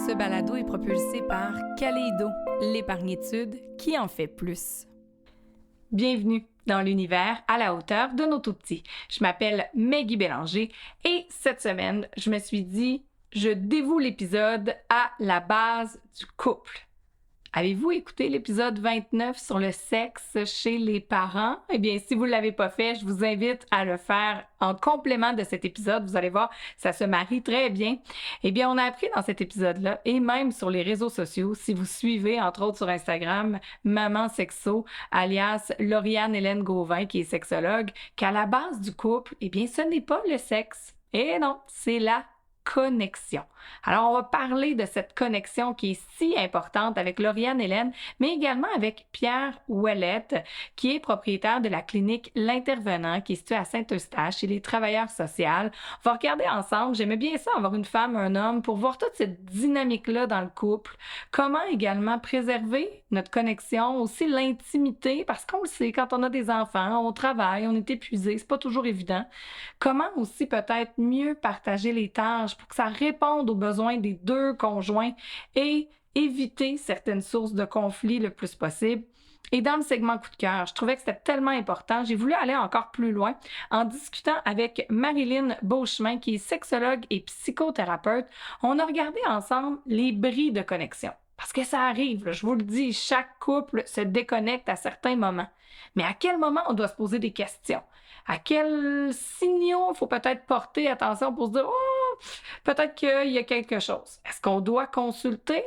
Ce balado est propulsé par Kaleido, l'épargnitude qui en fait plus. Bienvenue dans l'univers à la hauteur de nos tout-petits. Je m'appelle Maggie Bélanger et cette semaine, je me suis dit, je dévoue l'épisode à la base du couple. Avez-vous écouté l'épisode 29 sur le sexe chez les parents? Eh bien, si vous ne l'avez pas fait, je vous invite à le faire en complément de cet épisode. Vous allez voir, ça se marie très bien. Eh bien, on a appris dans cet épisode-là, et même sur les réseaux sociaux, si vous suivez, entre autres sur Instagram, Maman Sexo, alias Lauriane Hélène Gauvin, qui est sexologue, qu'à la base du couple, eh bien, ce n'est pas le sexe. Et non, c'est la connexion. Alors, on va parler de cette connexion qui est si importante avec Lauriane Hélène, mais également avec Pierre Ouellette, qui est propriétaire de la clinique L'Intervenant, qui est située à Saint-Eustache, chez les travailleurs sociaux. On va regarder ensemble, j'aimais bien ça, avoir une femme, un homme, pour voir toute cette dynamique-là dans le couple. Comment également préserver notre connexion, aussi l'intimité, parce qu'on le sait, quand on a des enfants, on travaille, on est épuisé, c'est pas toujours évident. Comment aussi peut-être mieux partager les tâches pour que ça réponde aux besoins des deux conjoints et éviter certaines sources de conflit le plus possible. Et dans le segment coup de cœur, je trouvais que c'était tellement important, j'ai voulu aller encore plus loin en discutant avec Marilyn Beauchemin, qui est sexologue et psychothérapeute. On a regardé ensemble les bris de connexion. Parce que ça arrive, là, je vous le dis, chaque couple se déconnecte à certains moments. Mais à quel moment on doit se poser des questions? À quels signaux il faut peut-être porter attention pour se dire « Oh, peut-être qu'il y a quelque chose. » Est-ce qu'on doit consulter?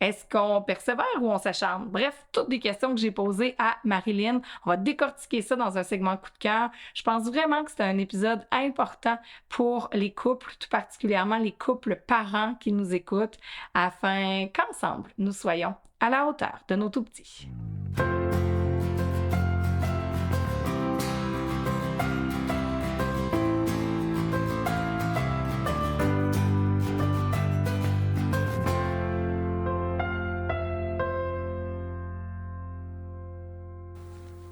Est-ce qu'on persévère ou on s'acharne? Bref, toutes des questions que j'ai posées à Marilyn. On va décortiquer ça dans un segment coup de cœur. Je pense vraiment que c'est un épisode important pour les couples, tout particulièrement les couples parents qui nous écoutent, afin qu'ensemble, nous soyons à la hauteur de nos tout-petits.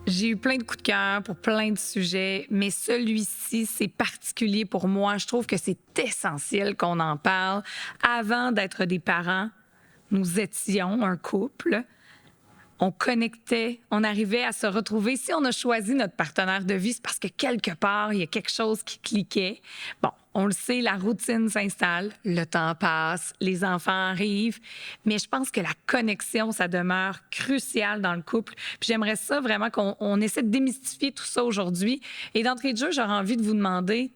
J'ai eu plein de coups de cœur pour plein de sujets, mais celui-ci, c'est particulier pour moi. Je trouve que c'est essentiel qu'on en parle. Avant d'être des parents, nous étions un couple. On connectait, on arrivait à se retrouver. Si on a choisi notre partenaire de vie, c'est parce que quelque part, il y a quelque chose qui cliquait. Bon, on le sait, la routine s'installe, le temps passe, les enfants arrivent, mais je pense que la connexion, ça demeure crucial dans le couple. Puis j'aimerais ça vraiment qu'on essaie de démystifier tout ça aujourd'hui. Et d'entrée de jeu, j'aurais envie de vous demander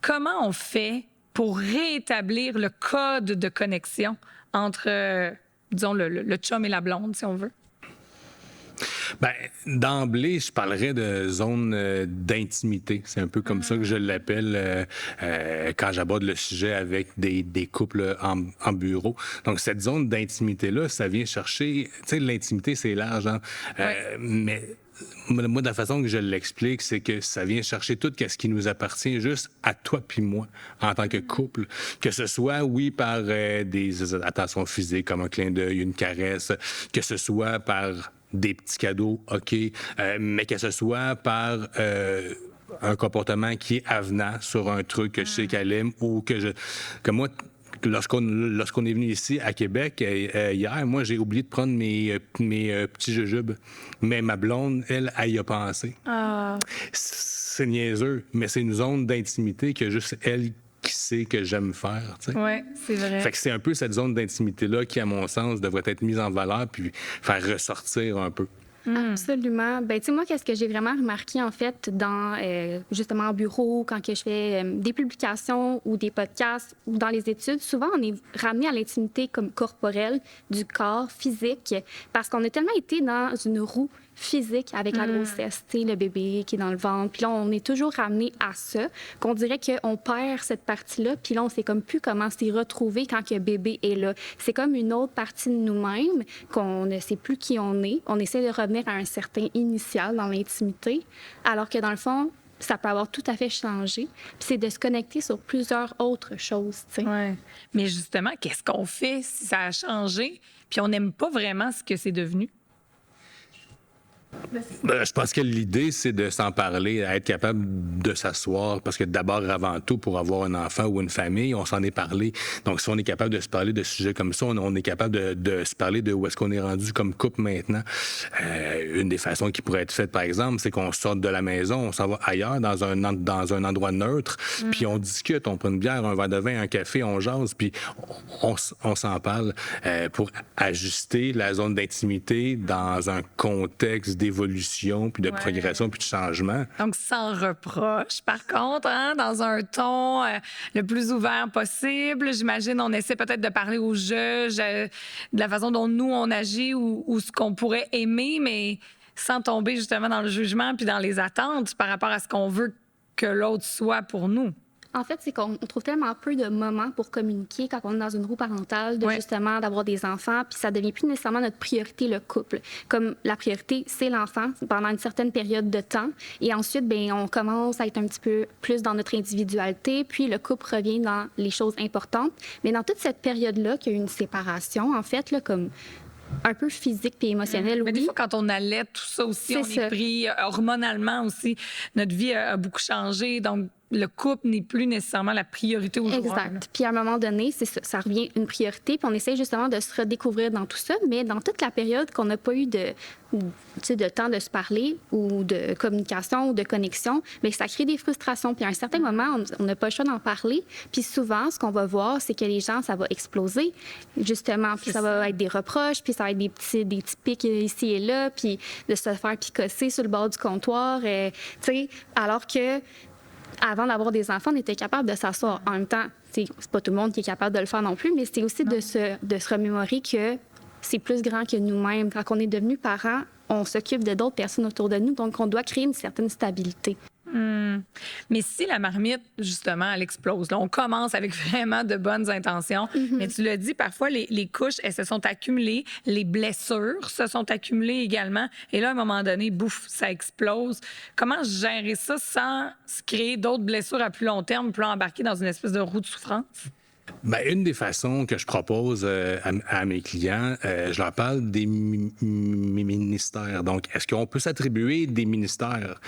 comment on fait pour rétablir le code de connexion entre, disons, le chum et la blonde, si on veut. Bien, d'emblée, je parlerais de zone d'intimité. C'est un peu comme ça que je l'appelle quand j'aborde le sujet avec des couples en bureau. Donc, cette zone d'intimité-là, ça vient chercher... Tu sais, l'intimité, c'est large, hein? Mais... Moi, de la façon que je l'explique, c'est que ça vient chercher tout ce qui nous appartient juste à toi puis moi en tant que couple. Que ce soit, oui, par des attentions physiques comme un clin d'œil, une caresse, que ce soit par des petits cadeaux, OK, mais que ce soit par un comportement qui est avenant sur un truc que je sais qu'elle aime ou que moi... Lorsqu'on est venu ici à Québec hier, moi, j'ai oublié de prendre mes petits jujubes. Mais ma blonde, elle y a pensé. C'est niaiseux, mais c'est une zone d'intimité que juste elle qui sait que j'aime faire. Oui, c'est vrai. Fait que c'est un peu cette zone d'intimité-là qui, à mon sens, devrait être mise en valeur puis faire ressortir un peu. Absolument. Ben, tu sais, moi, qu'est-ce que j'ai vraiment remarqué, en fait, dans, justement, en bureau, quand que je fais des publications ou des podcasts ou dans les études, souvent, on est ramené à l'intimité comme corporelle, du corps, physique, parce qu'on a tellement été dans une roue physique avec la grossesse, tu sais, le bébé qui est dans le ventre. Puis là, on est toujours ramené à ça, qu'on dirait qu'on perd cette partie-là, puis là, on sait comme plus comment s'y retrouver quand que bébé est là. C'est comme une autre partie de nous-mêmes, qu'on ne sait plus qui on est. On essaie de revenir à un certain initial dans l'intimité, alors que dans le fond, ça peut avoir tout à fait changé. Puis c'est de se connecter sur plusieurs autres choses, tu sais. Ouais. Mais justement, qu'est-ce qu'on fait si ça a changé, puis on n'aime pas vraiment ce que c'est devenu? Je pense que l'idée, c'est de s'en parler, être capable de s'asseoir, parce que d'abord, avant tout, pour avoir un enfant ou une famille, on s'en est parlé. Donc, si on est capable de se parler de sujets comme ça, on est capable de se parler de où est-ce qu'on est rendu comme couple maintenant. Une des façons qui pourrait être faite, par exemple, c'est qu'on sorte de la maison, on s'en va ailleurs, dans un endroit neutre, puis on discute, on prend une bière, un verre de vin, un café, on jase, puis on s'en parle pour ajuster la zone d'intimité dans un contexte d'évolution, puis de progression, puis de changement. Donc, sans reproche, par contre, hein, dans un ton le plus ouvert possible. J'imagine on essaie peut-être de parler au juge, de la façon dont nous, on agit ou ce qu'on pourrait aimer, mais sans tomber justement dans le jugement puis dans les attentes par rapport à ce qu'on veut que l'autre soit pour nous. En fait, c'est qu'on trouve tellement peu de moments pour communiquer quand on est dans une roue parentale, justement d'avoir des enfants, puis ça devient plus nécessairement notre priorité, le couple. Comme la priorité, c'est l'enfant pendant une certaine période de temps, et ensuite, bien, on commence à être un petit peu plus dans notre individualité, puis le couple revient dans les choses importantes. Mais dans toute cette période-là, qu'il y a eu une séparation, en fait, là, comme un peu physique puis émotionnel, Mais des fois, quand on allait, tout ça aussi, on est pris hormonalement aussi. Notre vie a beaucoup changé, donc le couple n'est plus nécessairement la priorité aujourd'hui. Exact. Puis à un moment donné, ça revient une priorité, puis on essaie justement de se redécouvrir dans tout ça, mais dans toute la période qu'on n'a pas eu de temps de se parler ou de communication ou de connexion, bien, ça crée des frustrations. Puis à un certain moment, on n'a pas le choix d'en parler. Puis souvent, ce qu'on va voir, c'est que les gens, ça va exploser, justement. Puis ça va être des reproches, puis ça va être des petits pics ici et là, puis de se faire picosser sur le bord du comptoir, tu sais, alors que avant d'avoir des enfants, on était capable de s'asseoir. En même temps, c'est pas tout le monde qui est capable de le faire non plus, mais c'est aussi de se remémorer que c'est plus grand que nous-mêmes. Quand on est devenu parents, on s'occupe de d'autres personnes autour de nous, donc on doit créer une certaine stabilité. Mais si la marmite, justement, elle explose, là, on commence avec vraiment de bonnes intentions, mais tu l'as dit, parfois, les couches, elles se sont accumulées, les blessures se sont accumulées également, et là, à un moment donné, bouf, ça explose. Comment gérer ça sans se créer d'autres blessures à plus long terme, puis embarquer dans une espèce de roue de souffrance? Bien, une des façons que je propose à mes clients, je leur parle des ministères. Donc, est-ce qu'on peut s'attribuer des ministères?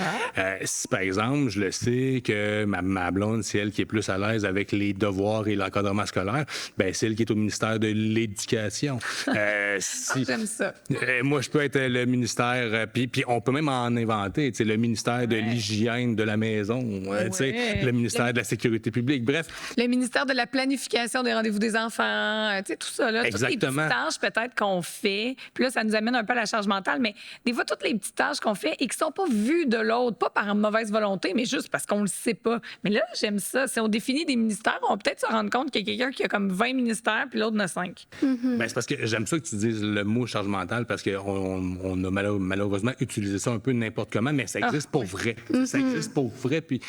Si, par exemple, je le sais que ma blonde, c'est elle qui est plus à l'aise avec les devoirs et l'encadrement scolaire, bien, c'est elle qui est au ministère de l'Éducation. J'aime ça. Moi, je peux être le ministère, puis on peut même en inventer, le ministère de l'hygiène de la maison, le ministère de la sécurité publique, bref. Le ministère de la planification des rendez-vous des enfants, tu sais, tout ça, là. Exactement. Toutes les petites tâches peut-être qu'on fait, puis là, ça nous amène un peu à la charge mentale, mais des fois, toutes les petites tâches qu'on fait et qui sont pas vues de l'autre, pas par mauvaise volonté, mais juste parce qu'on le sait pas. Mais là, j'aime ça. Si on définit des ministères, on va peut-être se rendre compte qu'il y a quelqu'un qui a comme 20 ministères, puis l'autre en a 5. Ben, c'est parce que j'aime ça que tu dises le mot charge mentale, parce qu'on a malheureusement utilisé ça un peu n'importe comment, mais ça existe pour vrai. Ça existe pour vrai, puis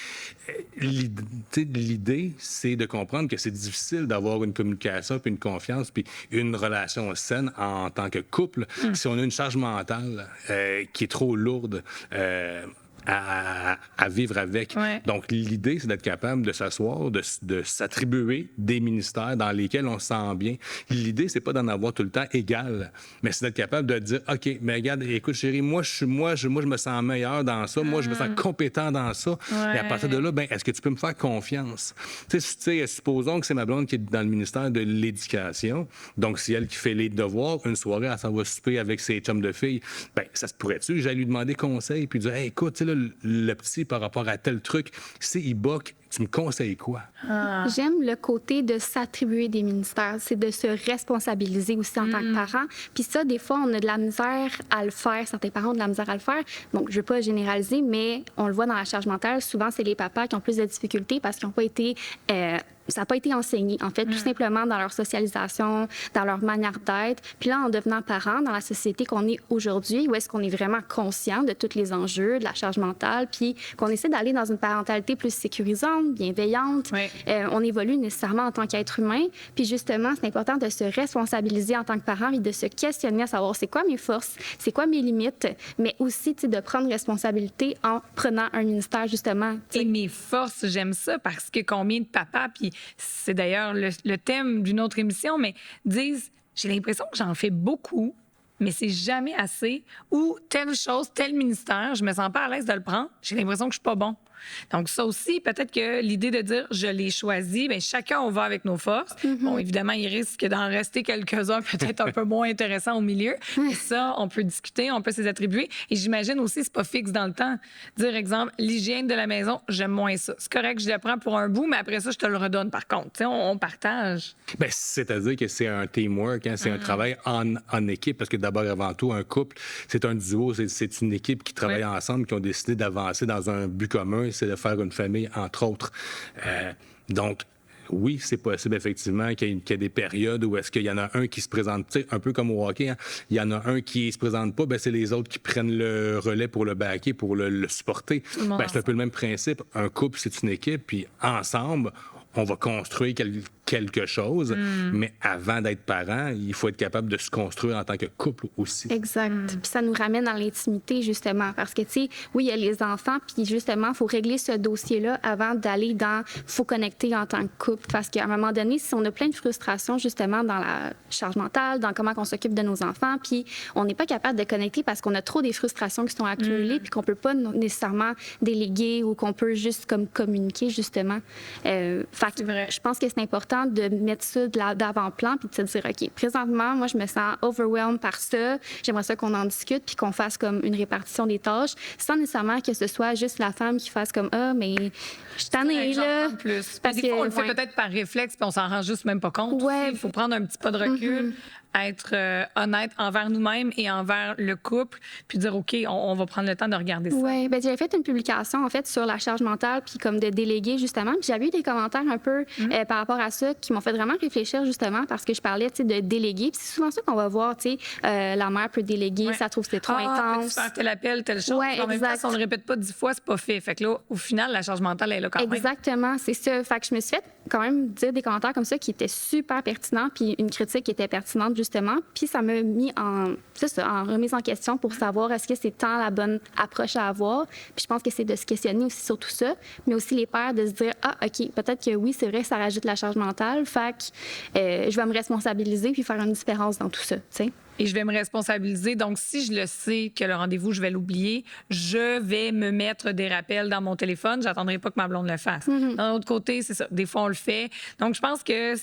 l'idée, c'est de comprendre que c'est difficile d'avoir une communication, puis une confiance, puis une relation saine en tant que couple, si on a une charge mentale qui est trop lourde à vivre avec. Donc, l'idée, c'est d'être capable de s'asseoir, de s'attribuer des ministères dans lesquels on se sent bien. L'idée, c'est pas d'en avoir tout le temps égal, mais c'est d'être capable de dire, OK, mais regarde, écoute, chérie, moi, je me sens meilleur dans ça, moi, je me sens compétent dans ça. Et à partir de là, ben, est-ce que tu peux me faire confiance? Tu sais, supposons que c'est ma blonde qui est dans le ministère de l'Éducation, donc c'est elle qui fait les devoirs. Une soirée, elle s'en va souper avec ses chums de filles. Ben, ça se pourrait-tu? J'allais lui demander conseil, puis dire, hey, écoute, tu sais, là, le petit par rapport à tel truc, s'il boque, tu me conseilles quoi? J'aime le côté de s'attribuer des ministères. C'est de se responsabiliser aussi en tant que parent. Puis ça, des fois, on a de la misère à le faire. Certains parents ont de la misère à le faire. Donc, je ne veux pas généraliser, mais on le voit dans la charge mentale. Souvent, c'est les papas qui ont plus de difficultés parce qu'ils n'ont pas été... ça n'a pas été enseigné, en fait, tout simplement dans leur socialisation, dans leur manière d'être. Puis là, en devenant parent, dans la société qu'on est aujourd'hui, où est-ce qu'on est vraiment conscient de tous les enjeux, de la charge mentale, puis qu'on essaie d'aller dans une parentalité plus sécurisante, bienveillante. On évolue nécessairement en tant qu'être humain. Puis justement, c'est important de se responsabiliser en tant que parent et de se questionner à savoir c'est quoi mes forces, c'est quoi mes limites, mais aussi de prendre responsabilité en prenant un ministère, justement. Et mes forces, j'aime ça parce que combien de papas, puis c'est d'ailleurs le thème d'une autre émission, mais disent, j'ai l'impression que j'en fais beaucoup, mais c'est jamais assez. Ou telle chose, tel ministère, je me sens pas à l'aise de le prendre, j'ai l'impression que je suis pas bon. Donc, ça aussi, peut-être que l'idée de dire je l'ai choisi, bien, chacun, on va avec nos forces. Bon, évidemment, il risque d'en rester quelques-uns, peut-être un peu moins intéressants au milieu. Mais ça, on peut discuter, on peut s'y attribuer. Et j'imagine aussi, c'est pas fixe dans le temps. Dire, exemple, l'hygiène de la maison, j'aime moins ça. C'est correct, je le prends pour un bout, mais après ça, je te le redonne par contre. Tu sais, on partage. Bien, c'est-à-dire que c'est un teamwork, hein, c'est un travail en équipe, parce que d'abord, avant tout, un couple, c'est un duo, c'est une équipe qui travaille ensemble, qui ont décidé d'avancer dans un but commun, c'est de faire une famille, entre autres. Donc, oui, c'est possible, effectivement, qu'il y ait des périodes où est-ce qu'il y en a un qui se présente, tu sais, un peu comme au hockey, hein, il y en a un qui se présente pas, ben c'est les autres qui prennent le relais pour le backer, pour le supporter. Ben, c'est un peu le même principe. Un couple, c'est une équipe, puis ensemble, on va construire quelque chose, mais avant d'être parent, il faut être capable de se construire en tant que couple aussi. Exact. Puis ça nous ramène dans l'intimité, justement, parce que, tu sais, oui, il y a les enfants, puis justement, il faut régler ce dossier-là avant d'aller dans « faut connecter en tant que couple », parce qu'à un moment donné, si on a plein de frustrations, justement, dans la charge mentale, dans comment on s'occupe de nos enfants, puis on n'est pas capable de connecter parce qu'on a trop des frustrations qui sont accumulées, puis qu'on peut pas nécessairement déléguer ou qu'on peut juste comme communiquer, justement. C'est vrai. Je pense que c'est important de mettre ça d'avant-plan puis de se dire, OK, présentement, moi, je me sens overwhelmed par ça. J'aimerais ça qu'on en discute puis qu'on fasse comme une répartition des tâches sans nécessairement que ce soit juste la femme qui fasse comme, ah, mais je suis tannée, là. Plus. Parce que, des fois, on le fait peut-être par réflexe puis on s'en rend juste même pas compte. Ouais. Il faut prendre un petit pas de recul. Être honnête envers nous-mêmes et envers le couple, puis dire, OK, on va prendre le temps de regarder ça. Oui, bien, j'avais fait une publication, en fait, sur la charge mentale, puis comme de déléguer, justement. Puis j'avais eu des commentaires un peu par rapport à ça qui m'ont fait vraiment réfléchir, justement, parce que je parlais, tu sais, de déléguer. Puis c'est souvent ça qu'on va voir, tu sais, la mère peut déléguer, ça trouve que c'est trop intense. Faire tel appel, telle chose. Ouais, en même temps, si on ne le répète pas 10 fois, c'est pas fait. Fait que là, au final, la charge mentale, elle est là quand même. Exactement, c'est ça. Fait que je me suis fait quand même dire des commentaires comme ça qui étaient super pertinents, puis une critique qui était pertinente, justement. Puis ça m'a mis en remise en question pour savoir est-ce que c'est tant la bonne approche à avoir. Puis je pense que c'est de se questionner aussi sur tout ça, mais aussi les pères de se dire, ah, OK, peut-être que oui, c'est vrai, ça rajoute la charge mentale. Fait que je vais me responsabiliser puis faire une différence dans tout ça, tu sais. Et je vais me responsabiliser. Donc, si je le sais que le rendez-vous, je vais l'oublier, je vais me mettre des rappels dans mon téléphone. J'attendrai pas que ma blonde le fasse. D'un autre côté, c'est ça. Des fois, on le fait. Donc, je pense que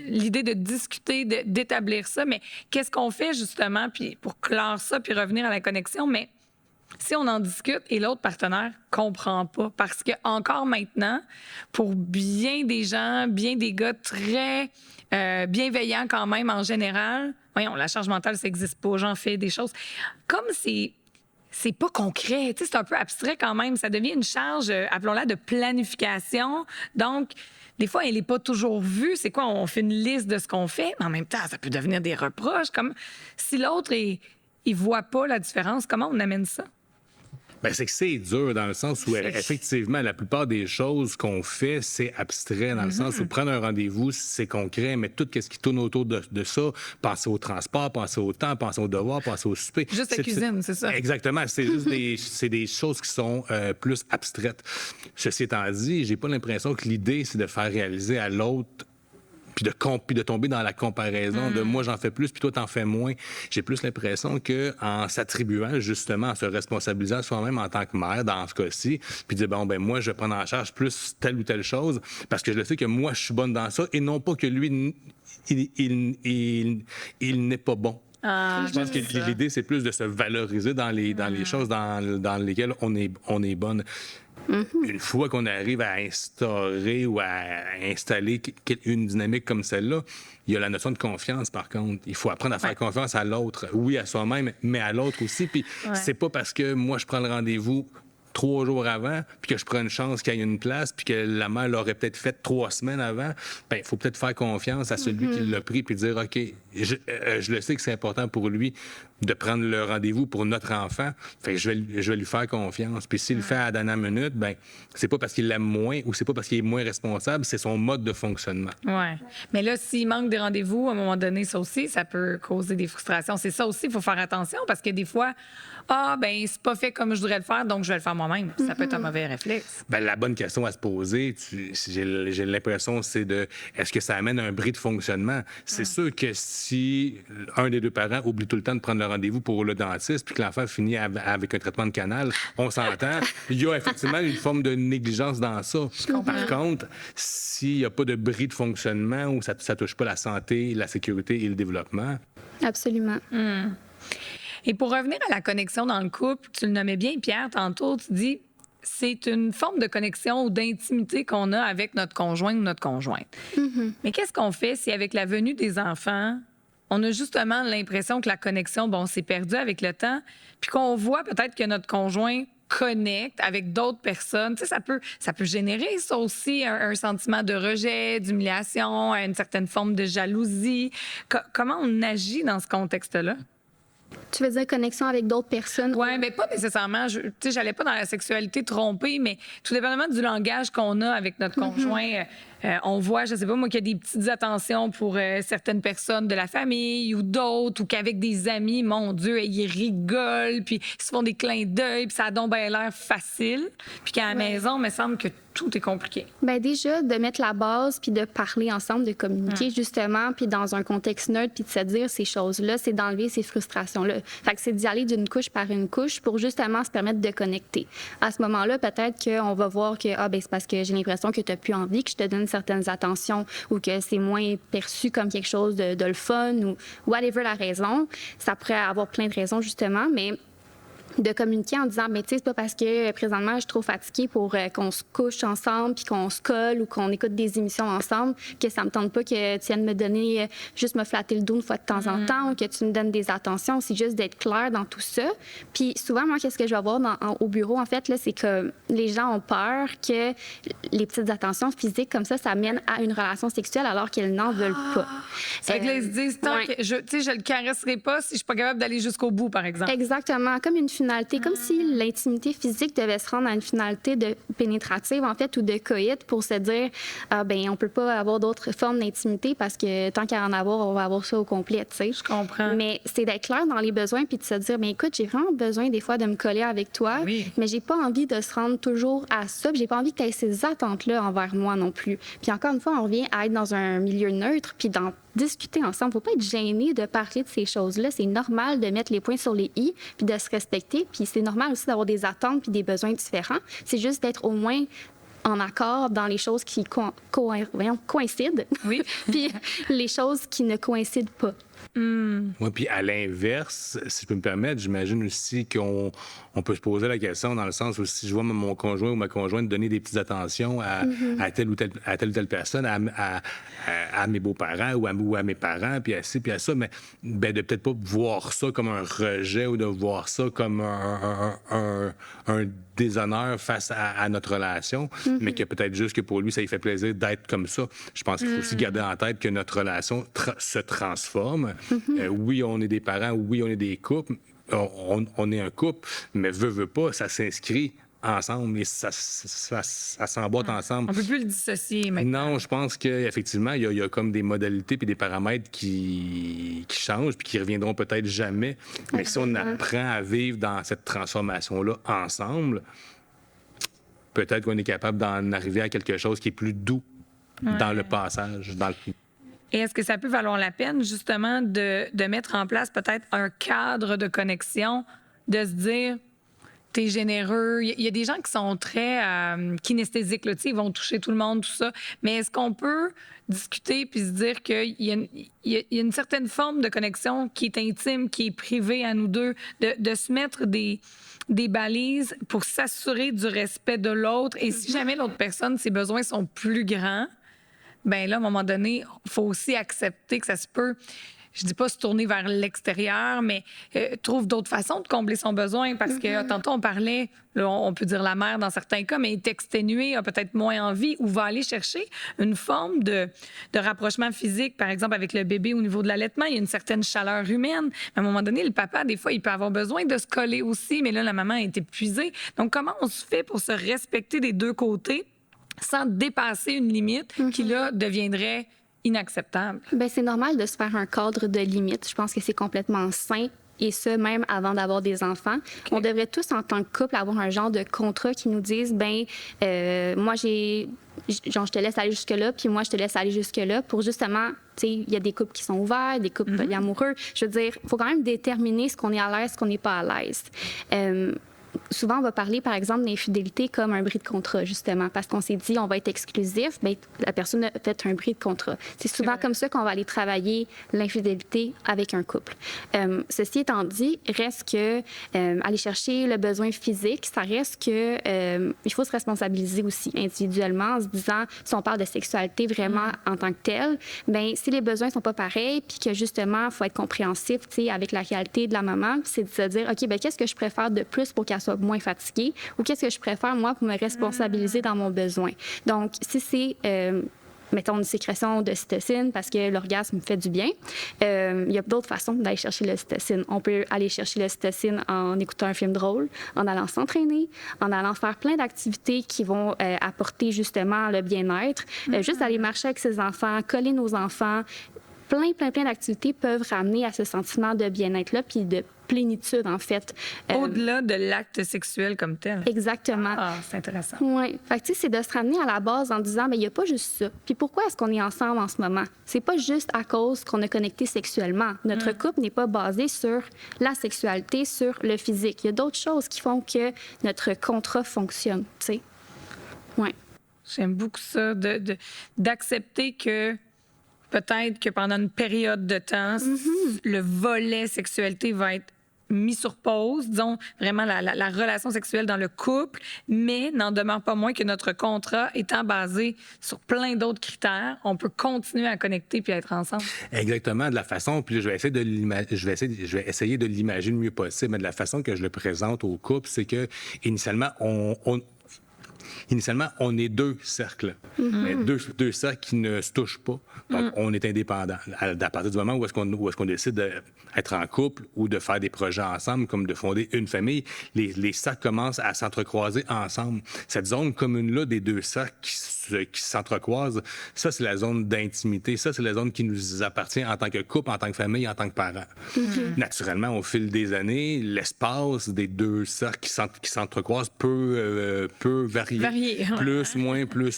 l'idée de discuter, d'établir ça, mais qu'est-ce qu'on fait justement puis pour clore ça puis revenir à la connexion? Mais si on en discute et l'autre partenaire comprend pas, parce que encore maintenant, pour bien des gens, bien des gars très bienveillants quand même en général, voyons, la charge mentale, ça n'existe pas, j'en fais des choses. Comme c'est pas concret, tu sais, c'est un peu abstrait quand même, ça devient une charge, appelons-la de planification. Donc, des fois, elle n'est pas toujours vue. C'est quoi? On fait une liste de ce qu'on fait, mais en même temps, ça peut devenir des reproches. Comme si l'autre, il voit pas la différence, comment on amène ça? Bien, c'est que c'est dur dans le sens où, effectivement, la plupart des choses qu'on fait, c'est abstrait dans le sens où prendre un rendez-vous, c'est concret, mais tout ce qui tourne autour de ça, penser au transport, penser au temps, penser au devoir, penser au souper. Juste la cuisine, c'est ça. Exactement. C'est juste des choses qui sont plus abstraites. Ceci étant dit, j'ai pas l'impression que l'idée, c'est de faire réaliser à l'autre puis de tomber dans la comparaison de moi j'en fais plus puis toi t'en fais moins. J'ai plus l'impression que en s'attribuant justement, en se responsabilisant soi-même en tant que mère dans ce cas-ci, puis dire bon ben moi je vais prendre en charge plus telle ou telle chose parce que je le sais que moi je suis bonne dans ça et non pas que lui il n'est pas bon. Je pense que l'idée c'est plus de se valoriser dans les choses dans lesquelles on est bonne. Une fois qu'on arrive à instaurer ou à installer une dynamique comme celle-là, il y a la notion de confiance, par contre. Il faut apprendre à faire confiance à l'autre. Oui, à soi-même, mais à l'autre aussi. Puis c'est pas parce que moi, je prends le rendez-vous 3 jours avant, puis que je prends une chance qu'il y ait une place, puis que la mère l'aurait peut-être fait 3 semaines avant, bien, il faut peut-être faire confiance à celui qui l'a pris, puis dire, OK, je le sais que c'est important pour lui de prendre le rendez-vous pour notre enfant, fait que je vais lui faire confiance. Puis s'il le fait à la dernière minute, bien, c'est pas parce qu'il l'aime moins ou c'est pas parce qu'il est moins responsable, c'est son mode de fonctionnement. Oui. Mais là, s'il manque des rendez-vous, à un moment donné, ça aussi, ça peut causer des frustrations. C'est ça aussi, il faut faire attention parce que des fois, c'est pas fait comme je voudrais le faire, donc je vais le faire moi-même. Ça peut être un mauvais réflexe. Ben, la bonne question à se poser, j'ai l'impression, c'est est-ce que ça amène un bris de fonctionnement? C'est sûr que si un des deux parents oublie tout le temps de prendre le rendez-vous pour le dentiste puis que l'enfant finit avec un traitement de canal, on s'entend, il y a effectivement une forme de négligence dans ça. Par contre, s'il n'y a pas de bris de fonctionnement ou ça ne touche pas la santé, la sécurité et le développement... Absolument. Et pour revenir à la connexion dans le couple, tu le nommais bien, Pierre, tantôt, tu dis c'est une forme de connexion ou d'intimité qu'on a avec notre conjoint ou notre conjointe. Mais qu'est-ce qu'on fait si, avec la venue des enfants, on a justement l'impression que la connexion, s'est perdue avec le temps, puis qu'on voit peut-être que notre conjoint connecte avec d'autres personnes. Tu sais, ça peut générer, ça aussi, un sentiment de rejet, d'humiliation, une certaine forme de jalousie. Comment on agit dans ce contexte-là? Tu veux dire connexion avec d'autres personnes? Oui, mais pas nécessairement. Tu sais, j'allais pas dans la sexualité trompée, mais tout dépendamment du langage qu'on a avec notre conjoint. On voit, je sais pas moi, qu'il y a des petites attentions pour certaines personnes de la famille ou d'autres, ou qu'avec des amis, mon Dieu, ils rigolent, puis ils se font des clins d'œil, puis ça a donc bien l'air facile. Puis qu'à la maison, il me semble que tout est compliqué. Bien, déjà, de mettre la base, puis de parler ensemble, de communiquer, justement, puis dans un contexte neutre, puis de se dire ces choses-là, c'est d'enlever ces frustrations-là. Fait que c'est d'y aller d'une couche par une couche pour justement se permettre de connecter. À ce moment-là, peut-être qu'on va voir que, c'est parce que j'ai l'impression que tu n'as plus envie que je te donne certaines attentions ou que c'est moins perçu comme quelque chose de le fun ou whatever la raison. Ça pourrait avoir plein de raisons, justement, mais de communiquer en disant, tu sais, c'est pas parce que présentement je suis trop fatiguée pour qu'on se couche ensemble puis qu'on se colle ou qu'on écoute des émissions ensemble que ça me tente pas que tu viennes me donner, juste me flatter le dos une fois de temps en temps ou que tu me donnes des attentions. C'est juste d'être clair dans tout ça. Puis souvent, moi, qu'est-ce que je vais voir au bureau, en fait, là, c'est que les gens ont peur que les petites attentions physiques comme ça mène à une relation sexuelle alors qu'ils n'en veulent pas. C'est que là, ils se disent, tant que je le caresserai pas si je suis pas capable d'aller jusqu'au bout, par exemple. Exactement, comme une finalité, comme si l'intimité physique devait se rendre à une finalité de pénétrative, en fait, ou de coït pour se dire, on peut pas avoir d'autres formes d'intimité parce que tant qu'à en avoir, on va avoir ça au complet, tu sais. Je comprends. Mais c'est d'être clair dans les besoins puis de se dire, écoute, j'ai vraiment besoin des fois de me coller avec toi, mais j'ai pas envie de se rendre toujours à ça, puis j'ai pas envie que tu aies ces attentes-là envers moi non plus. Puis encore une fois, on revient à être dans un milieu neutre puis d'en discuter ensemble. Faut pas être gêné de parler de ces choses-là. C'est normal de mettre les points sur les i puis de se respecter. Puis c'est normal aussi d'avoir des attentes puis des besoins différents. C'est juste d'être au moins en accord dans les choses qui coïncident. Oui. Puis les choses qui ne coïncident pas. Oui, puis à l'inverse, si je peux me permettre, j'imagine aussi qu'on peut se poser la question dans le sens où si je vois mon conjoint ou ma conjointe donner des petites attentions à telle ou telle personne, à mes beaux-parents ou à mes parents, puis à ci, puis à ça, mais de peut-être pas voir ça comme un rejet ou de voir ça comme un déshonneur face à notre relation, mais que peut-être juste que pour lui, ça lui fait plaisir d'être comme ça. Je pense qu'il faut aussi garder en tête que notre relation se transforme. Oui, on est des parents, oui, on est des couples, on est un couple, mais veut pas, ça s'inscrit ensemble et ça s'emboîte ensemble. On peut plus le dissocier maintenant. Non, je pense qu'effectivement, il y a comme des modalités puis des paramètres qui changent puis qui reviendront peut-être jamais. Mais si on apprend à vivre dans cette transformation-là ensemble, peut-être qu'on est capable d'en arriver à quelque chose qui est plus doux dans le passage, dans le... Et est-ce que ça peut valoir la peine, justement, de mettre en place peut-être un cadre de connexion, de se dire, t'es généreux. Il y a des gens qui sont très kinesthésiques, là, ils vont toucher tout le monde, tout ça. Mais est-ce qu'on peut discuter puis se dire qu'il y a une certaine forme de connexion qui est intime, qui est privée à nous deux, de se mettre des balises pour s'assurer du respect de l'autre. Et si jamais l'autre personne, ses besoins sont plus grands, là, à un moment donné, il faut aussi accepter que ça se peut, je dis pas se tourner vers l'extérieur, mais trouve d'autres façons de combler son besoin. Parce que tantôt, on parlait, là, on peut dire la mère dans certains cas, mais est exténuée, a peut-être moins envie ou va aller chercher une forme de rapprochement physique, par exemple, avec le bébé au niveau de l'allaitement. Il y a une certaine chaleur humaine. À un moment donné, le papa, des fois, il peut avoir besoin de se coller aussi, mais là, la maman est épuisée. Donc, comment on se fait pour se respecter des deux côtés sans dépasser une limite qui, là, deviendrait inacceptable? C'est normal de se faire un cadre de limite. Je pense que c'est complètement sain et ça, même avant d'avoir des enfants. Okay. On devrait tous, en tant que couple, avoir un genre de contrat qui nous dise, moi, je te laisse aller jusque-là, puis moi, je te laisse aller jusque-là pour justement, tu sais, il y a des couples qui sont ouverts, des couples polyamoureux. Je veux dire, il faut quand même déterminer ce qu'on est à l'aise, ce qu'on n'est pas à l'aise. Souvent, on va parler, par exemple, d'infidélité comme un bris de contrat, justement, parce qu'on s'est dit, on va être exclusif, bien, la personne a fait un bris de contrat. C'est souvent comme ça qu'on va aller travailler l'infidélité avec un couple. Ceci étant dit, reste que aller chercher le besoin physique, ça reste que il faut se responsabiliser aussi individuellement en se disant, si on parle de sexualité vraiment en tant que telle, bien, si les besoins sont pas pareils, puis que justement, il faut être compréhensif, tu sais, avec la réalité de la maman, c'est de se dire, OK, bien, qu'est-ce que je préfère de plus pour qu'elle soit moins fatiguée, ou qu'est-ce que je préfère, moi, pour me responsabiliser dans mon besoin. Donc, si c'est, mettons, une sécrétion de cytocine parce que l'orgasme fait du bien, il y a d'autres façons d'aller chercher le cytocine. On peut aller chercher le cytocine en écoutant un film drôle, en allant s'entraîner, en allant faire plein d'activités qui vont apporter justement le bien-être, juste aller marcher avec ses enfants, coller nos enfants. Plein d'activités peuvent ramener à ce sentiment de bien-être-là, puis de plénitude, en fait. Au-delà de l'acte sexuel comme tel. Exactement. Ah, c'est intéressant. Oui. Fait que, tu sais, c'est de se ramener à la base en disant, bien, il n'y a pas juste ça. Puis pourquoi est-ce qu'on est ensemble en ce moment? C'est pas juste à cause qu'on a connecté sexuellement. Notre couple n'est pas basé sur la sexualité, sur le physique. Il y a d'autres choses qui font que notre contrat fonctionne, tu sais. Oui. J'aime beaucoup ça, d'accepter que peut-être que pendant une période de temps, le volet sexualité va être mis sur pause, disons, vraiment la relation sexuelle dans le couple, mais n'en demeure pas moins que notre contrat étant basé sur plein d'autres critères, on peut continuer à connecter puis à être ensemble. Exactement, de la façon, puis je vais essayer de l'imaginer le mieux possible, mais de la façon que je le présente au couple, c'est que initialement, on est deux cercles, mais deux cercles qui ne se touchent pas. Donc, on est indépendants. À partir du moment où est-ce qu'on décide d'être en couple ou de faire des projets ensemble, comme de fonder une famille, les cercles commencent à s'entrecroiser ensemble. Cette zone commune-là des deux cercles qui s'entrecroisent, ça, c'est la zone d'intimité. Ça, c'est la zone qui nous appartient en tant que couple, en tant que famille, en tant que parents. Naturellement, au fil des années, l'espace des deux cercles qui s'entrecroisent peut varier. Plus,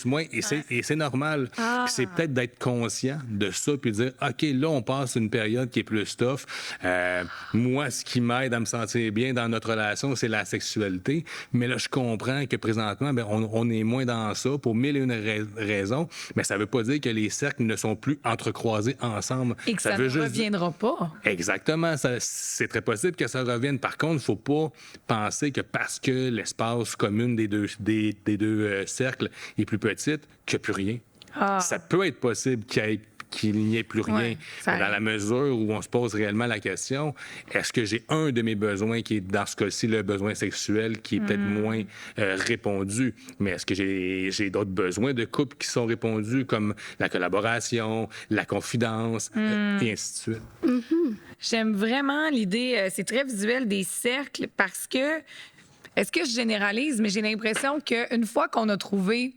moins. Et c'est normal. C'est peut-être d'être conscient de ça puis de dire, OK, là, on passe une période qui est plus tough. Moi, ce qui m'aide à me sentir bien dans notre relation, c'est la sexualité. Mais là, je comprends que présentement, bien, on est moins dans ça pour mille et une raisons. Mais ça ne veut pas dire que les cercles ne sont plus entrecroisés ensemble. Et que ça ne reviendra pas. Exactement. C'est très possible que ça revienne. Par contre, il ne faut pas penser que parce que l'espace commun des deux cercles est plus petite, qu'il n'y a plus rien. Ça peut être possible qu'il n'y ait plus rien. Dans la mesure où on se pose réellement la question, est-ce que j'ai un de mes besoins qui est, dans ce cas-ci, le besoin sexuel qui est peut-être moins répondu, mais est-ce que j'ai d'autres besoins de couple qui sont répondus, comme la collaboration, la confidence, et ainsi de suite? J'aime vraiment l'idée, c'est très visuel, des cercles, parce que, est-ce que je généralise, mais j'ai l'impression qu'une fois qu'on a trouvé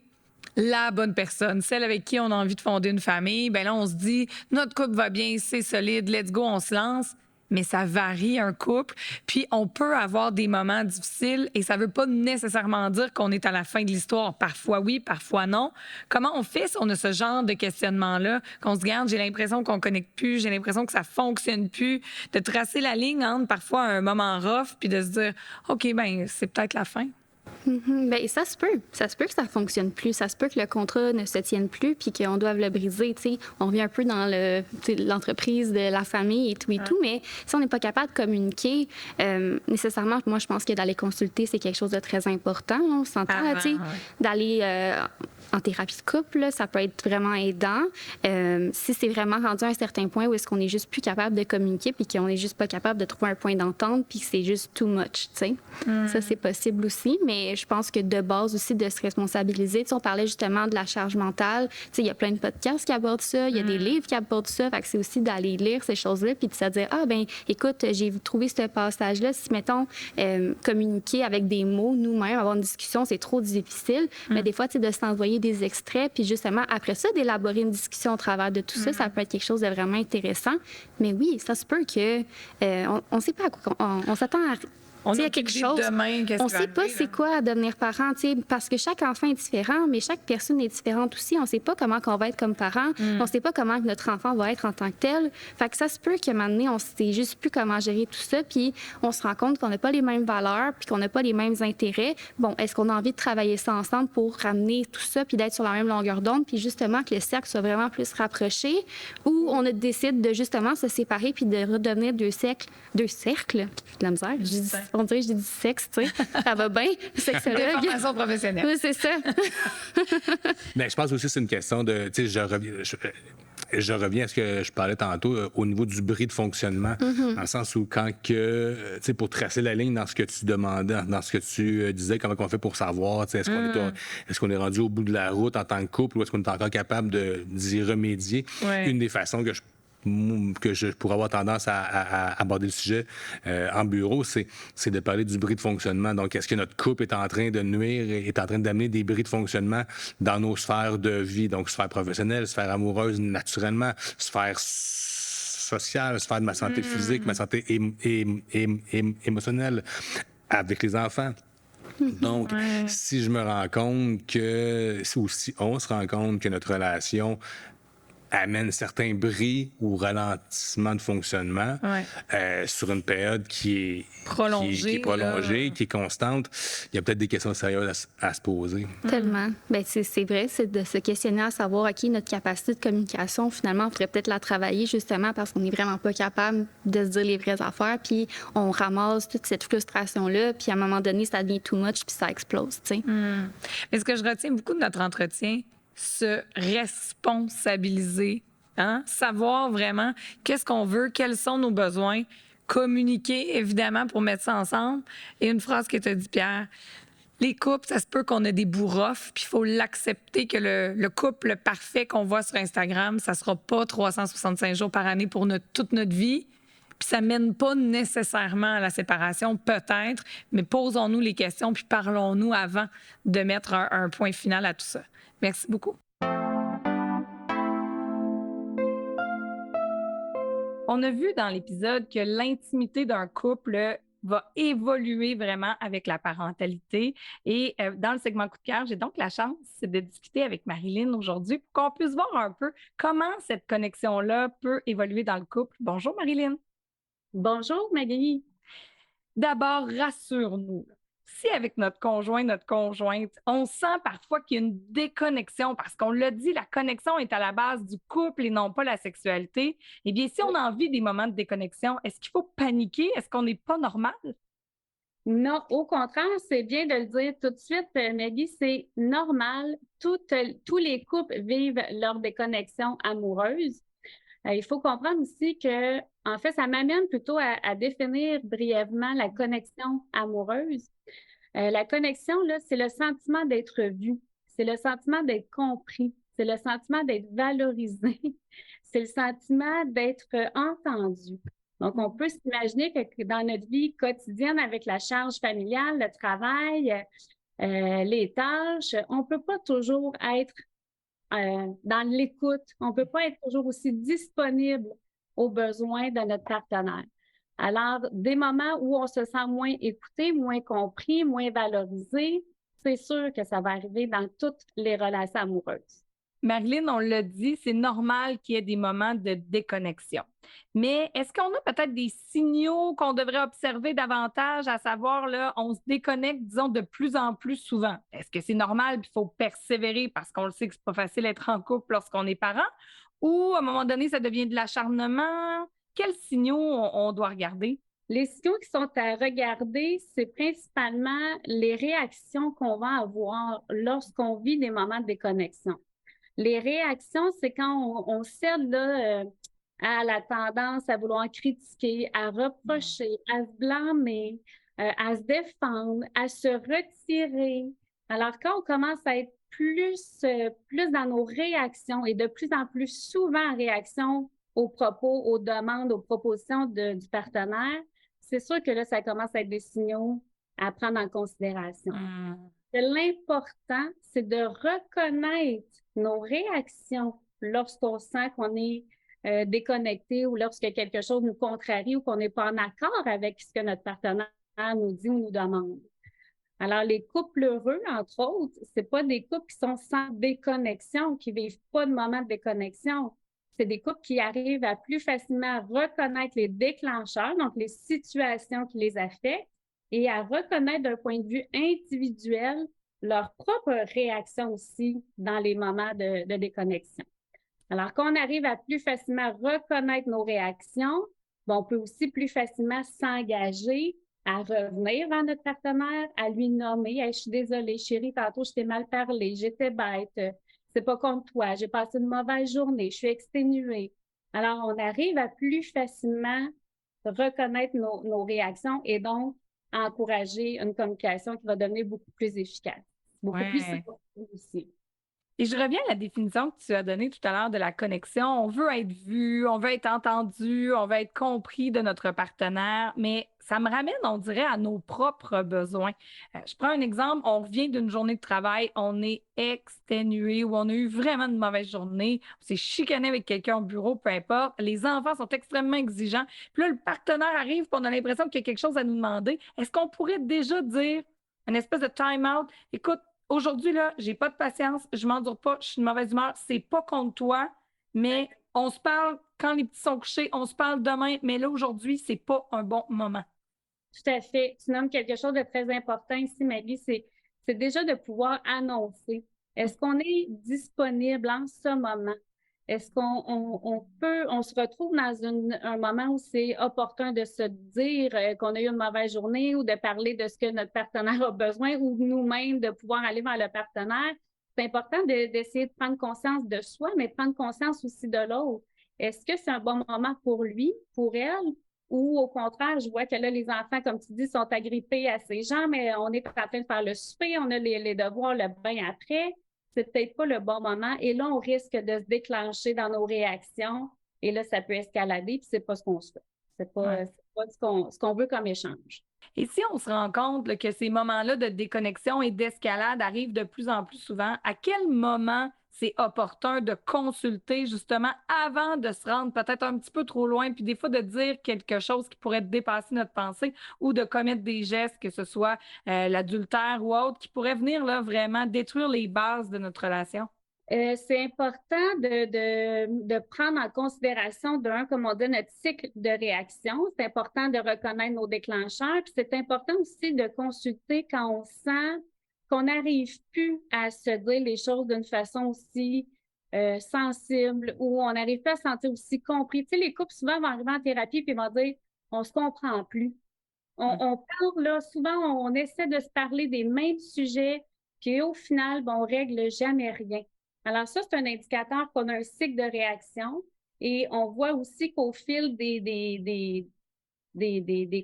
la bonne personne, celle avec qui on a envie de fonder une famille, ben là, on se dit, notre couple va bien, c'est solide, let's go, on se lance. Mais ça varie, un couple. Puis on peut avoir des moments difficiles et ça veut pas nécessairement dire qu'on est à la fin de l'histoire. Parfois oui, parfois non. Comment on fait si on a ce genre de questionnement-là, qu'on se garde, j'ai l'impression qu'on connecte plus, j'ai l'impression que ça fonctionne plus, de tracer la ligne entre parfois un moment rough puis de se dire, OK, ben c'est peut-être la fin. Bien, ça se peut que ça fonctionne plus, ça se peut que le contrat ne se tienne plus puis qu'on doive le briser, tu sais. On revient un peu dans l'entreprise de la famille et tout, mais si on n'est pas capable de communiquer, nécessairement, moi, je pense que d'aller consulter, c'est quelque chose de très important, là, on s'entend, tu sais, d'aller en thérapie de couple, là, ça peut être vraiment aidant. Si c'est vraiment rendu à un certain point où est-ce qu'on est juste plus capable de communiquer puis qu'on est juste pas capable de trouver un point d'entente puis que c'est juste too much, tu sais. Ça, c'est possible aussi, mais je pense que de base aussi, de se responsabiliser. Tu sais, on parlait justement de la charge mentale. Tu sais, il y a plein de podcasts qui abordent ça, il y a des livres qui abordent ça. Fait que c'est aussi d'aller lire ces choses-là puis de se dire, ah ben écoute, j'ai trouvé ce passage-là. Si, mettons, communiquer avec des mots, nous-mêmes, avoir une discussion, c'est trop difficile. Mais des fois, tu sais, de s'envoyer des extraits, puis justement, après ça, d'élaborer une discussion au travers de tout ça, ça peut être quelque chose de vraiment intéressant. Mais oui, ça se peut que on ne sait pas à quoi on s'attend à... On Il y a a quelque aucune idée chose. de demain, qu'est-ce On qui va ne sait pas arriver, c'est quoi devenir parent, parce que chaque enfant est différent, mais chaque personne est différente aussi. On ne sait pas comment on va être comme parent. On ne sait pas comment notre enfant va être en tant que tel. Fait que ça se peut qu'à un moment donné, on ne sait juste plus comment gérer tout ça, puis on se rend compte qu'on n'a pas les mêmes valeurs, puis qu'on n'a pas les mêmes intérêts. Bon, est-ce qu'on a envie de travailler ça ensemble pour ramener tout ça, puis d'être sur la même longueur d'onde, puis justement que le cercle soit vraiment plus rapproché, ou on décide de justement se séparer, puis de redevenir deux cercles. J'ai de la misère. On dirait que j'ai dit sexe, tu sais. Ça va bien, sexologue. Formation professionnelle. Oui, c'est ça. Mais je pense aussi que c'est une question de, tu sais, je reviens à ce que je parlais tantôt au niveau du bris de fonctionnement, dans le sens où quand que, tu sais, pour tracer la ligne dans ce que tu demandais, dans ce que tu disais, comment on fait pour savoir, tu sais, est-ce qu'on est rendu au bout de la route en tant que couple ou est-ce qu'on est encore capable d'y remédier? Ouais. Une des façons que je pourrais avoir tendance à aborder le sujet en bureau, c'est de parler du bris de fonctionnement. Donc, est-ce que notre couple est en train de nuire, est en train d'amener des bris de fonctionnement dans nos sphères de vie, donc sphère professionnelle, sphère amoureuse, naturellement, sphère sociale, sphère de ma santé physique, ma santé émotionnelle, avec les enfants. Donc, si je me rends compte ou si on se rend compte que notre relation amène certains bris ou ralentissements de fonctionnement sur une période qui est prolongée, qui est constante, il y a peut-être des questions sérieuses à se poser. Tellement. Bien, c'est vrai, c'est de se questionner à savoir, OK, notre capacité de communication, finalement, on pourrait peut-être la travailler justement parce qu'on n'est vraiment pas capable de se dire les vraies affaires, puis on ramasse toute cette frustration-là, puis à un moment donné, ça devient too much, puis ça explose, tu sais. Mais ce que je retiens beaucoup de notre entretien, se responsabiliser, savoir vraiment qu'est-ce qu'on veut, quels sont nos besoins, communiquer, évidemment, pour mettre ça ensemble. Et une phrase que tu as dit, Pierre, les couples, ça se peut qu'on ait des bourrofs, puis il faut l'accepter que le couple parfait qu'on voit sur Instagram, ça sera pas 365 jours par année pour toute notre vie. Puis ça mène pas nécessairement à la séparation, peut-être, mais posons-nous les questions, puis parlons-nous avant de mettre un point final à tout ça. Merci beaucoup. On a vu dans l'épisode que l'intimité d'un couple va évoluer vraiment avec la parentalité. Et dans le segment Coup de cœur, j'ai donc la chance de discuter avec Marilyn aujourd'hui pour qu'on puisse voir un peu comment cette connexion-là peut évoluer dans le couple. Bonjour Marilyn. Bonjour Maggie. D'abord, rassure-nous. Si avec notre conjoint, notre conjointe, on sent parfois qu'il y a une déconnexion, parce qu'on l'a dit, la connexion est à la base du couple et non pas la sexualité, eh bien, si on a envie des moments de déconnexion, est-ce qu'il faut paniquer? Est-ce qu'on n'est pas normal? Non, au contraire, c'est bien de le dire tout de suite, Maggie, c'est normal. Tous les couples vivent leur déconnexion amoureuse. Il faut comprendre aussi que, en fait, ça m'amène plutôt à définir brièvement la connexion amoureuse. La connexion, là, c'est le sentiment d'être vu, c'est le sentiment d'être compris, c'est le sentiment d'être valorisé, c'est le sentiment d'être entendu. Donc, on peut s'imaginer que dans notre vie quotidienne, avec la charge familiale, le travail, les tâches, on ne peut pas toujours être dans l'écoute. On ne peut pas être toujours aussi disponible aux besoins de notre partenaire. Alors, des moments où on se sent moins écouté, moins compris, moins valorisé, c'est sûr que ça va arriver dans toutes les relations amoureuses. Marilyn, on l'a dit, c'est normal qu'il y ait des moments de déconnexion. Mais est-ce qu'on a peut-être des signaux qu'on devrait observer davantage, à savoir, là, on se déconnecte, disons, de plus en plus souvent? Est-ce que c'est normal puis il faut persévérer parce qu'on le sait que c'est pas facile d'être en couple lorsqu'on est parent? Ou à un moment donné, ça devient de l'acharnement? Quels signaux on doit regarder? Les signaux qui sont à regarder, c'est principalement les réactions qu'on va avoir lorsqu'on vit des moments de déconnexion. Les réactions, c'est quand on cède là, à la tendance à vouloir critiquer, à reprocher, à se blâmer, à se défendre, à se retirer. Alors, quand on commence à être plus dans nos réactions et de plus en plus souvent en réaction aux propos, aux demandes, aux propositions du partenaire, c'est sûr que là, ça commence à être des signaux à prendre en considération. L'important, c'est de reconnaître nos réactions lorsqu'on sent qu'on est déconnecté ou lorsque quelque chose nous contrarie ou qu'on n'est pas en accord avec ce que notre partenaire nous dit ou nous demande. Alors, les couples heureux, entre autres, c'est pas des couples qui sont sans déconnexion, qui vivent pas de moment de déconnexion. C'est des couples qui arrivent à plus facilement reconnaître les déclencheurs, donc les situations qui les affectent, et à reconnaître d'un point de vue individuel leur propre réaction aussi dans les moments de déconnexion. Alors, quand on arrive à plus facilement reconnaître nos réactions, bon, on peut aussi plus facilement s'engager à revenir vers notre partenaire, à lui nommer, hey, je suis désolée, chérie, tantôt je t'ai mal parlé, j'étais bête, c'est pas contre toi, j'ai passé une mauvaise journée, je suis exténuée. Alors, on arrive à plus facilement reconnaître nos réactions et donc encourager une communication qui va devenir beaucoup plus efficace, beaucoup plus Ouais. sécure aussi. Et je reviens à la définition que tu as donnée tout à l'heure de la connexion. On veut être vu, on veut être entendu, on veut être compris de notre partenaire, mais ça me ramène, on dirait, à nos propres besoins. Je prends un exemple, on revient d'une journée de travail, on est exténué ou on a eu vraiment une mauvaise journée, on s'est chicané avec quelqu'un au bureau, peu importe. Les enfants sont extrêmement exigeants. Puis là, le partenaire arrive, puis on a l'impression qu'il y a quelque chose à nous demander. Est-ce qu'on pourrait déjà dire une espèce de time-out? Écoute, aujourd'hui, là, j'ai pas de patience, je m'endure pas, je suis de mauvaise humeur, c'est pas contre toi, mais on se parle quand les petits sont couchés, on se parle demain, mais là, aujourd'hui, c'est pas un bon moment. Tout à fait. Tu nommes quelque chose de très important ici, Maggie, c'est déjà de pouvoir annoncer. Est-ce qu'on est disponible en ce moment? Est-ce on se retrouve dans un moment où c'est opportun de se dire qu'on a eu une mauvaise journée ou de parler de ce que notre partenaire a besoin ou nous-mêmes de pouvoir aller vers le partenaire? C'est important d'essayer de prendre conscience de soi, mais de prendre conscience aussi de l'autre. Est-ce que c'est un bon moment pour lui, pour elle? Ou au contraire, je vois que là, les enfants, comme tu dis, sont agrippés à ces gens, mais on est en train de faire le souper, on a les devoirs, le bain après. C'est peut-être pas le bon moment. Et là, on risque de se déclencher dans nos réactions. Et là, ça peut escalader, puis c'est pas ce qu'on se fait. Ouais. C'est pas ce qu'on veut comme échange. Et si on se rend compte là, que ces moments-là de déconnexion et d'escalade arrivent de plus en plus souvent, à quel moment c'est opportun de consulter justement avant de se rendre peut-être un petit peu trop loin, puis des fois de dire quelque chose qui pourrait dépasser notre pensée ou de commettre des gestes, que ce soit l'adultère ou autre, qui pourrait venir là, vraiment détruire les bases de notre relation? C'est important de prendre en considération, comme on dit, notre cycle de réaction. C'est important de reconnaître nos déclencheurs. Puis c'est important aussi de consulter quand on sent qu'on n'arrive plus à se dire les choses d'une façon aussi sensible ou on n'arrive pas à se sentir aussi compris. Tu sais, les couples souvent vont arriver en thérapie puis vont dire on se comprend plus. On parle là, souvent on essaie de se parler des mêmes sujets, puis au final, on règle jamais rien. Alors ça, c'est un indicateur qu'on a un cycle de réaction et on voit aussi qu'au fil des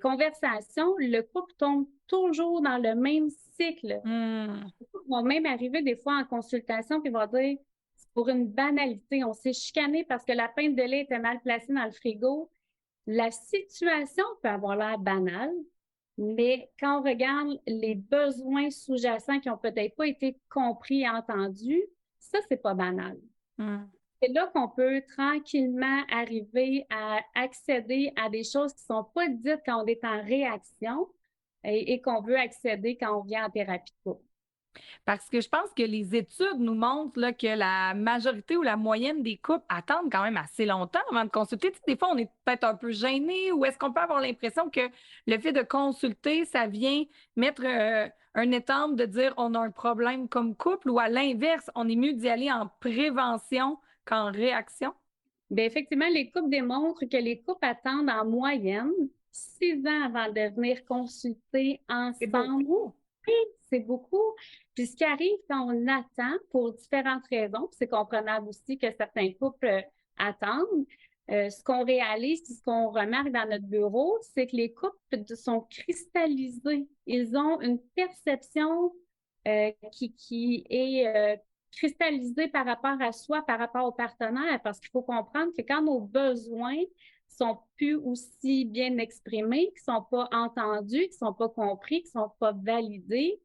conversations, le couple tombe toujours dans le même cycle. Hmm. Ils vont même arriver des fois en consultation puis ils vont dire, c'est pour une banalité, on s'est chicané parce que la pinte de lait était mal placée dans le frigo. La situation peut avoir l'air banale, mais quand on regarde les besoins sous-jacents qui ont peut-être pas été compris et entendus, ça, c'est pas banal. Hmm. C'est là qu'on peut tranquillement arriver à accéder à des choses qui sont pas dites quand on est en réaction et qu'on veut accéder quand on vient en thérapie de couple. Parce que je pense que les études nous montrent là, que la majorité ou la moyenne des couples attendent quand même assez longtemps avant de consulter. Tu sais, des fois, on est peut-être un peu gêné ou est-ce qu'on peut avoir l'impression que le fait de consulter, ça vient mettre un étampe de dire on a un problème comme couple ou à l'inverse, on est mieux d'y aller en prévention qu'en réaction? Bien, effectivement, les couples démontrent que les couples attendent en moyenne 6 ans avant de venir consulter C'est ensemble. beaucoup. C'est beaucoup. Puis ce qui arrive quand on attend pour différentes raisons, puis c'est comprenable aussi que certains couples attendent, ce qu'on réalise, ce qu'on remarque dans notre bureau, c'est que les couples sont cristallisés. Ils ont une perception qui est cristallisée par rapport à soi, par rapport au partenaire, parce qu'il faut comprendre que quand nos besoins sont plus aussi bien exprimés, qui sont pas entendus, qui sont pas compris, qui sont pas validés,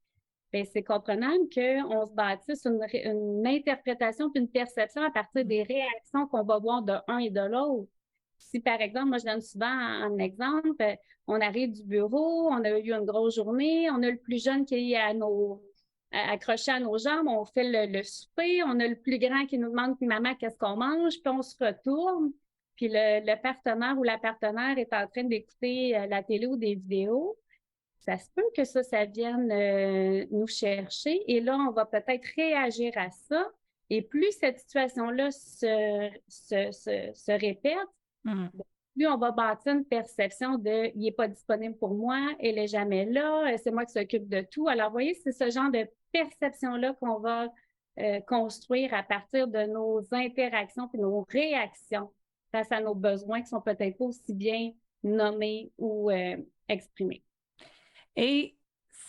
bien, c'est comprenable qu'on se bâtisse une interprétation puis une perception à partir des réactions qu'on va voir de un et de l'autre. Si, par exemple, moi, je donne souvent un exemple, on arrive du bureau, on a eu une grosse journée, on a le plus jeune qui est accroché à nos jambes, on fait le souper, on a le plus grand qui nous demande, puis maman, qu'est-ce qu'on mange, puis on se retourne, puis le partenaire ou la partenaire est en train d'écouter la télé ou des vidéos. Ça se peut que ça vienne nous chercher et là, on va peut-être réagir à ça. Et plus cette situation-là se répète, plus on va bâtir une perception de « il n'est pas disponible pour moi, elle n'est jamais là, c'est moi qui s'occupe de tout ». Alors, vous voyez, c'est ce genre de perception-là qu'on va construire à partir de nos interactions et nos réactions face à nos besoins qui sont peut-être pas aussi bien nommés ou exprimés. Et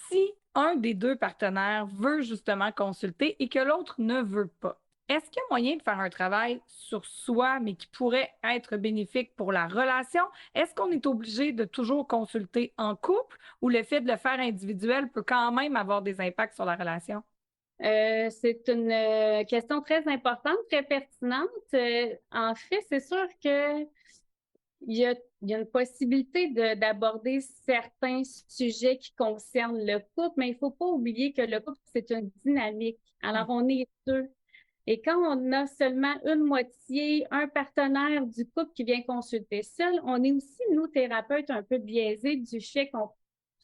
si un des deux partenaires veut justement consulter et que l'autre ne veut pas, est-ce qu'il y a moyen de faire un travail sur soi, mais qui pourrait être bénéfique pour la relation? Est-ce qu'on est obligé de toujours consulter en couple ou le fait de le faire individuel peut quand même avoir des impacts sur la relation? C'est une question très importante, très pertinente. En fait, c'est sûr que il y a une possibilité d'aborder certains sujets qui concernent le couple, mais il ne faut pas oublier que le couple, c'est une dynamique. Alors, on est deux. Et quand on a seulement une moitié, un partenaire du couple qui vient consulter seul, on est aussi, nous, thérapeutes, un peu biaisés du fait qu'on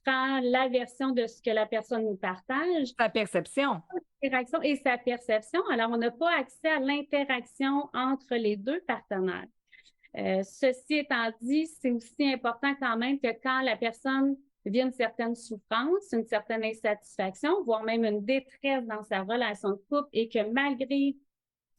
prend la version de ce que la personne nous partage. Sa perception. L'interaction et sa perception. Alors, on n'a pas accès à l'interaction entre les deux partenaires. Ceci étant dit, c'est aussi important quand même que quand la personne vit une certaine souffrance, une certaine insatisfaction, voire même une détresse dans sa relation de couple et que malgré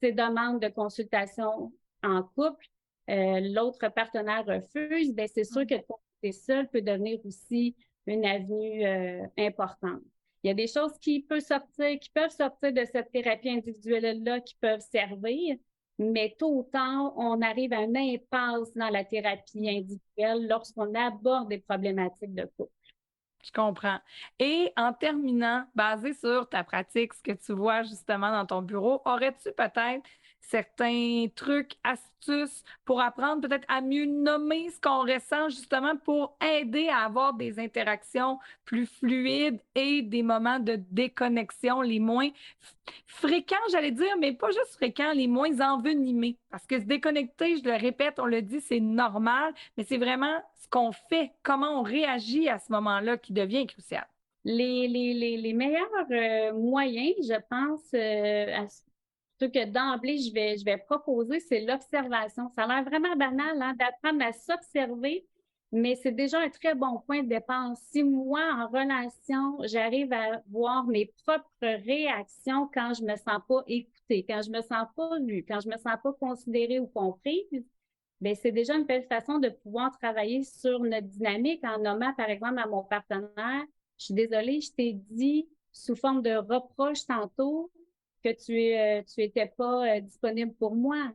ses demandes de consultation en couple, l'autre partenaire refuse, bien, c'est sûr que de consulter seul peut devenir aussi une avenue importante. Il y a des choses qui peuvent sortir de cette thérapie individuelle-là qui peuvent servir, mais tôt ou tard, on arrive à une impasse dans la thérapie individuelle lorsqu'on aborde des problématiques de couple. Je comprends. Et en terminant, basé sur ta pratique, ce que tu vois justement dans ton bureau, aurais-tu peut-être certains trucs, astuces pour apprendre peut-être à mieux nommer ce qu'on ressent justement pour aider à avoir des interactions plus fluides et des moments de déconnexion les moins fréquents, j'allais dire, mais pas juste fréquents, les moins envenimés. Parce que se déconnecter, je le répète, on le dit, c'est normal, mais c'est vraiment ce qu'on fait, comment on réagit à ce moment-là qui devient crucial. Les meilleurs moyens, je pense, plutôt que d'emblée, je vais proposer, c'est l'observation. Ça a l'air vraiment banal, hein, d'apprendre à s'observer, mais c'est déjà un très bon point de départ. Si moi, en relation, j'arrive à voir mes propres réactions quand je me sens pas écoutée, quand je me sens pas vue, quand je me sens pas considérée ou comprise, bien, c'est déjà une belle façon de pouvoir travailler sur notre dynamique en nommant, par exemple, à mon partenaire, je suis désolée, je t'ai dit sous forme de reproche tantôt que tu étais pas disponible pour moi.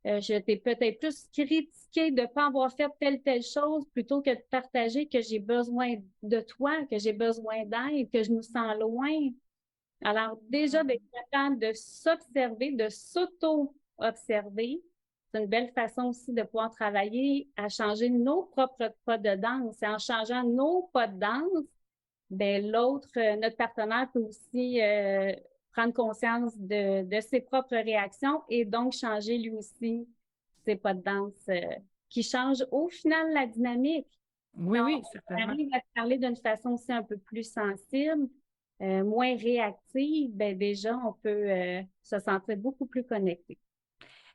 Je t'ai peut-être plus critiqué de ne pas avoir fait telle chose plutôt que de partager que j'ai besoin de toi, que j'ai besoin d'aide, que je nous sens loin. Alors, déjà, d'être capable de s'observer, de s'auto-observer, c'est une belle façon aussi de pouvoir travailler à changer nos propres pas de danse. Et en changeant nos pas de danse, ben notre partenaire peut aussi prendre conscience de ses propres réactions et donc changer lui aussi ses pas de danse qui changent au final la dynamique. Oui, Quand oui, on certainement. arrive à parler d'une façon aussi un peu plus sensible, moins réactive, ben déjà, on peut se sentir beaucoup plus connecté.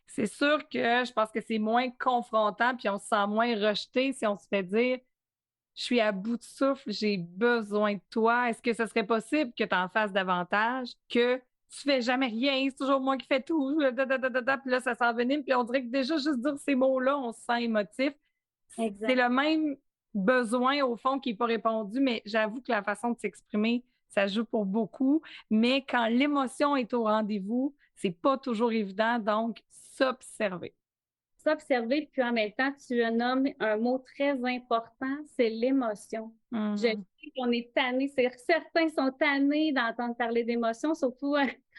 C'est sûr que je pense que c'est moins confrontant puis on se sent moins rejeté si on se fait dire je suis à bout de souffle, j'ai besoin de toi. Est-ce que ce serait possible que tu en fasses davantage, que tu fais jamais rien, c'est toujours moi qui fais tout, puis là, ça s'envenime, puis on dirait que déjà, juste dire ces mots-là, on se sent émotif. Exact. C'est le même besoin, au fond, qui n'est pas répondu, mais j'avoue que la façon de s'exprimer, ça joue pour beaucoup. Mais quand l'émotion est au rendez-vous, c'est pas toujours évident, donc s'observer. s'observer, puis en même temps, tu nommes un mot très important, c'est l'émotion. Je sais qu'on est tanné, certains sont tannés d'entendre parler d'émotions, surtout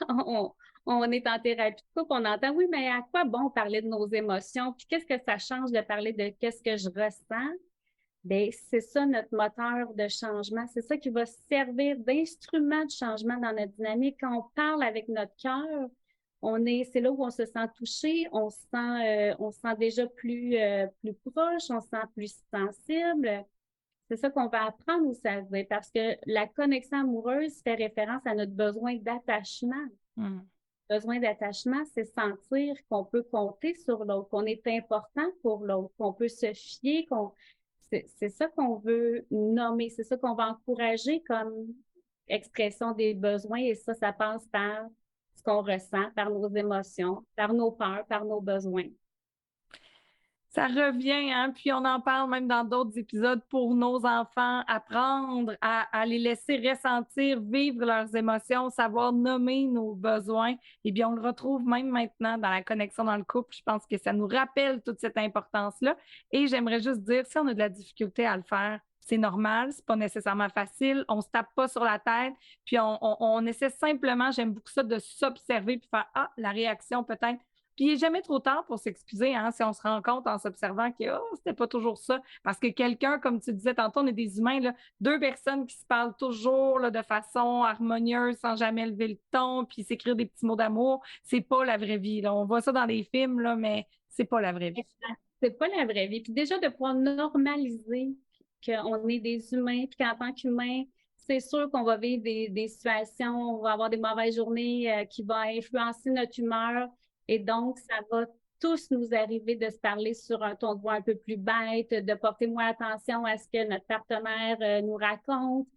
quand on est en thérapie de couple, on entend, oui, mais à quoi bon parler de nos émotions? Puis qu'est-ce que ça change de parler de qu'est-ce que je ressens? Bien, c'est ça notre moteur de changement. C'est ça qui va servir d'instrument de changement dans notre dynamique. Quand on parle avec notre cœur, c'est là où on se sent touché, on se sent déjà plus proche, on se sent plus sensible. C'est ça qu'on va apprendre aussi à dire parce que la connexion amoureuse fait référence à notre besoin d'attachement. Besoin d'attachement, c'est sentir qu'on peut compter sur l'autre, qu'on est important pour l'autre, qu'on peut se fier, c'est ça qu'on veut nommer, c'est ça qu'on va encourager comme expression des besoins et ça passe par ce qu'on ressent, par nos émotions, par nos peurs, par nos besoins. Ça revient, hein? Puis on en parle même dans d'autres épisodes pour nos enfants, apprendre à les laisser ressentir, vivre leurs émotions, savoir nommer nos besoins. Et bien, on le retrouve même maintenant dans la connexion dans le couple. Je pense que ça nous rappelle toute cette importance-là. Et j'aimerais juste dire, si on a de la difficulté à le faire, c'est normal, c'est pas nécessairement facile, on se tape pas sur la tête, puis on essaie simplement, j'aime beaucoup ça, de s'observer puis faire « Ah, la réaction peut-être ». Puis il n'est jamais trop tard pour s'excuser, hein, si on se rend compte en s'observant que c'était pas toujours ça. Parce que quelqu'un, comme tu disais tantôt, on est des humains, là, deux personnes qui se parlent toujours là, de façon harmonieuse, sans jamais lever le ton, puis s'écrire des petits mots d'amour, c'est pas la vraie vie. Là. On voit ça dans des films, là, mais c'est pas la vraie vie. C'est pas la vraie vie. Puis déjà, de pouvoir normaliser qu'on est des humains, puis qu'en tant qu'humains, c'est sûr qu'on va vivre des situations, on va avoir des mauvaises journées qui vont influencer notre humeur. Et donc, ça va tous nous arriver de se parler sur un ton de voix un peu plus bête, de porter moins attention à ce que notre partenaire nous raconte.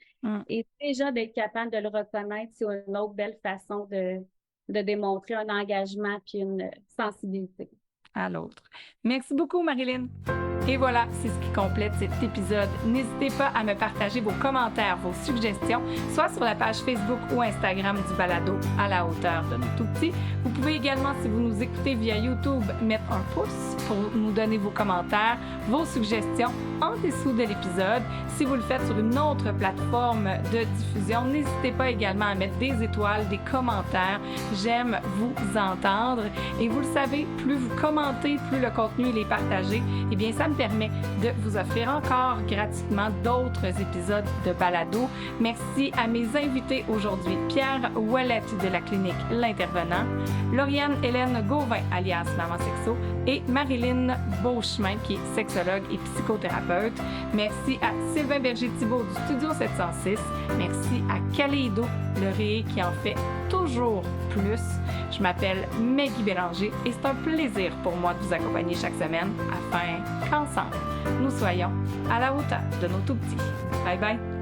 Et déjà d'être capable de le reconnaître, c'est une autre belle façon de démontrer un engagement puis une sensibilité à l'autre. Merci beaucoup, Marilyn. Et voilà, c'est ce qui complète cet épisode. N'hésitez pas à me partager vos commentaires, vos suggestions, soit sur la page Facebook ou Instagram du balado à la hauteur de nos tout-petits. Vous pouvez également, si vous nous écoutez via YouTube, mettre un pouce pour nous donner vos commentaires, vos suggestions en dessous de l'épisode. Si vous le faites sur une autre plateforme de diffusion, n'hésitez pas également à mettre des étoiles, des commentaires. J'aime vous entendre. Et vous le savez, plus vous commentez, plus le contenu est partagé, eh bien, ça me permet de vous offrir encore gratuitement d'autres épisodes de balado. Merci à mes invités aujourd'hui, Pierre Ouellette de la clinique L'Intervenant, Lauriane Hélène Gauvin, alias Maman Sexo, et Marilyn Beauchemin, qui est sexologue et psychothérapeute. Merci à Sylvain Berger-Thibault du Studio 706. Merci à Kaleido, le ré qui en fait toujours plus. Je m'appelle Maggie Bélanger et c'est un plaisir pour moi de vous accompagner chaque semaine afin qu'ensemble, nous soyons à la hauteur de nos tout-petits. Bye bye!